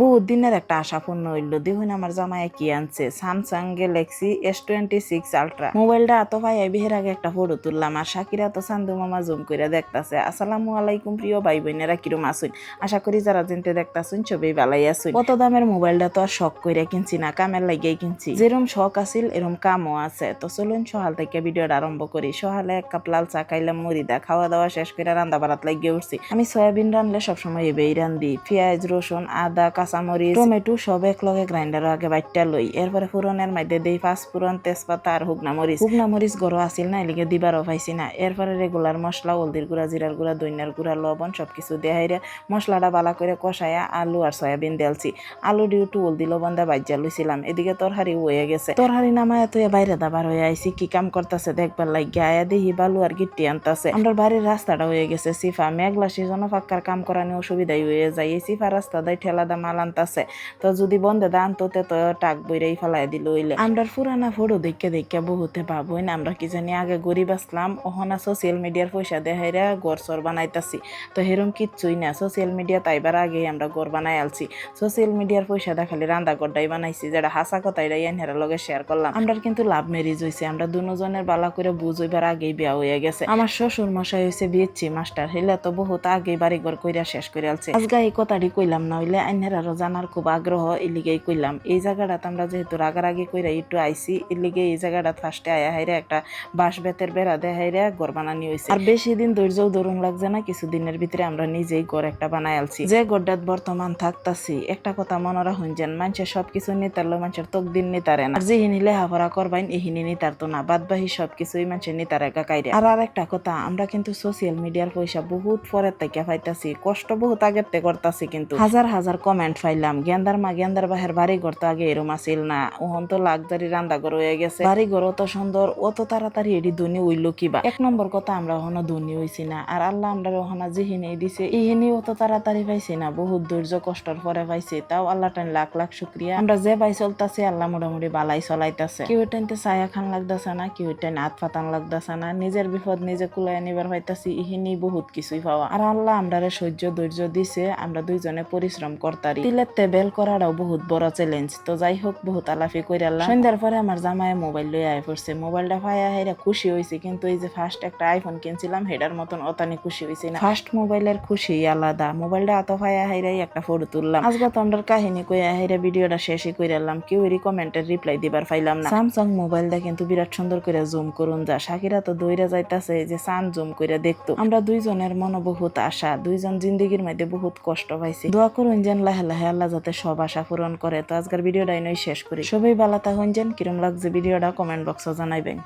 বহুত দিনের একটা আশা পূর্ণ হইলো। দেখুন আমার জামাই কি আনছে, স্যামসাং গ্যালাক্সি S26 আলট্রা। মোবাইলটা এত ভাই বিহের আগে একটা ফটো তুললাম, আর শাকিরা তো চান্দু মামা জুম করে দেখতাছে। আসসালামু আলাইকুম প্রিয় ভাই বোনেরা, কিরম আসুন? আশা করি যারা জিনতে দেখতাছুন সবই ভালাই আসুন। কত দামের মোবাইলটা তো আর শখ কইরা কিনছি না, কামের লাগিয়ে কিনছি। যেরম শখ আছিল এরম কামও আছে। তো চলুন সকাল থেকে ভিডিওটা আরম্ভ করি। সকালে এক কাপ লাল চা খাইলাম, মুড়িদা খাওয়া দাওয়া শেষ করে রান্না বাড়াত লাগিয়ে উঠছি। আমি সয়াবিন রানলে সবসময় এবেই রান্ধি। পেঁয়াজ, রসুন, আদা, কাঁচামরিচ, টমেটো সব একলগে গ্রাইন্ডার আগে বাইটটা লই। এরপরে ফুরনের মধ্যে দেই পাঁচফোড়ন, তেজপাতা আর শুকনা মরিচ গরো আসিল না, এলিগে দিবারও পাইছি না। এরপরে রেগুলার মশলা, হলদির গুঁড়া, জিরার গুঁড়া, দইনার গুঁড়া, লবণ সবকিছু দেহাইরে মশলাটা বালা করে কষায়া আলু আর সয়াবিন দেলছি। আলু দিয়ে একটু হলদি লবণ দিয়ে বাইজা লইছিলাম। এদিকে তরহারি হয়ে গেছে। তরহারি নামায় তুই বাইরে দাবার হয়ে আইছি, কি কাম করতেছে দেখবার লাগে। আয়া দেখি বালু আর গিট্টি আনতাছে। আমরা বাড়ির রাস্তাটা হয়ে গেছে সিফা, মেঘলা সিজনও পাক্কার কাম করা নিয়ে অসুবিধাই হয়ে যায়। এই সিফা রাস্তা দেয় ঠেলা দা মাল আনতাছে। তো যদি বন্ধে দা আনতে তো টাক বইরাই ফেলাই দিল হইলে। আমরা পুরানা ফটো দেখে দেখে বহুতে ভাবইন আমরা কি জানি আগে গরিব আসলাম, ওহনা সোশ্যাল মিডিয়ার পয়সা দেখাইরা ঘর সর বানাইতাছি। তো হেরম কিচ্ছুই না, সোশ্যাল মিডিয়া তাইবার আগেই আমরা ঘর বানাই আলছি। সোশ্যাল মিডিয়ার পয়সা দেখালি রান্দা গড্ডাই বানাইছি, যেটা হাসা কথাইরাই এনহেরা লগে শেয়ার করলাম। আমরা কিন্তু লাভ ম্যারেজ হয়েছে, আমরা দুজনের বালা করে বুঝ হইবার আগেই বিয়া হয়ে গেছে। আমার শ্বশুর মশাই হয়েছে বিয়েছি মাস্টার, হেলে তো বহুত আগেই বাড়ি ঘর কইরা শেষ করে আলছে। আজকে এই কথাটি কইলাম না হইলে আইনেরারও জানার খুব আগ্রহ, এলিগেই কইলাম। এই জায়গাটা আমরা যেহেতু রাগারাগি কইরা একটু আইছি, এলিগে এই জায়গাটা ফার্স্টে আয়া হাইরা একটা বাঁশ বেতের বেড়া দেখাইরা ঘর বানানি হয়েছে। আর বেশি দিন ধৈর্যও ধরুন লাগছে না, কিছুদিনের ভিতরে আমরা নিজেই ঘর একটা বানাই আলছি। যে ঘরটাত বর্তমান থাকতাছি, একটা কথা মনে রাখুন যেন মানুষের সবকিছু নিতারলো মানুষের তকদিন নিতারে না। আর যেহিনি লেহাপড়া করবাইন এহিনি নিতারতো না, বাদ বাহি সবকিছুই মানুষের নিতারে কাকাইরে। আর একটা কথা, আমরা কিন্তু সোশ্যাল মিডিয়ার পয়সা বহুত পরের থেকে পাইতাছি, কষ্ট বহুত আগের থেকে করতাছি, কিন্তু হাজার হাজার কমেন্ট পাইলাম গেন্দার মা গেন্দার বাহের বাড়ি ঘর তো আগে এরম আসিল না, ওহন তো লাক্সারি রান্দাঘর হয়ে গেছে, বাড়ি ঘর অত সুন্দর, অত তাড়াতাড়ি এডি ধনী হইল কিবা। এক নম্বর কথা, আমরা ওহনো ধনী হইছি না। আর আল্লাহ আমরা ওহনা যেহিনি দিছে ইহিনি অত তাড়াতাড়ি পাইছি না, বহুত ধৈর্য কষ্টর পরে পাইছি। তাও আল্লাহ টাইম লাখ লাখ শুক্রিয়া। আমরা যে বাই চলতাছি আল্লাহ মোটামুটি বালাই চলাইতাছে। কেউ টাইমতে ছায়া খান লাগতাছে না, কেউ টাইম হাত ফাতান লাগতাছে না, নিজের বিপদ নিজে কুলাই নিবার পাইতাছি, ইহিনি বহুত কিছুই পাওয়া। আর আল্লাহ আমরারে সহ্য ধৈর্য দিছে, আমরা দুইজনে পরিশ্রম করতারি। তিলের তেবেল করাটাও বহুত বড় চ্যালেঞ্জ। তো যাই হোক, বহুত আলাফি কইরাল্লাম। সন্ধ্যার পরে আমার জামাই মোবাইল লই আয় পড়ছে। মোবাইলটা পাইয়া হেরা খুশি হয়েছে, কিন্তু এই যে ফার্স্ট একটা আইফোন কিনছিলাম হেডার মতন অতানি খুশি হয়েছে না। ফার্স্ট মোবাইলের খুশি আলাদা। মোবাইলটা এত পাইয়া হাইরাই একটা ফটো তুললাম। আজকে তো আমরা কাহিনী কইয়া হাইরা ভিডিওটা শেষই কইরালাম, কেউ এরই কমেন্টের রিপ্লাই দিবার পাইলাম না। স্যামসাং মোবাইলটা কিন্তু বিরাট সুন্দর করে জুম করুন যা, শাকিরা তো দইরা যাইতাছে যে সান জুম করে দেখতো। আমরা দুইজনের মনে বহুত আশা, দুইজন জিন্দিগির মধ্যে বহুত কষ্ট পাইছি। দোয়া করুন যেন লাহে লাহে আল্লাহ যাতে সব আশা পূরণ করে। তো আজকের ভিডিওটা নই শেষ করি। সবাই ভালো থাকুন যেন, কিরম লাগছে ভিডিওটা কমেন্ট বক্সে জানাইবেন।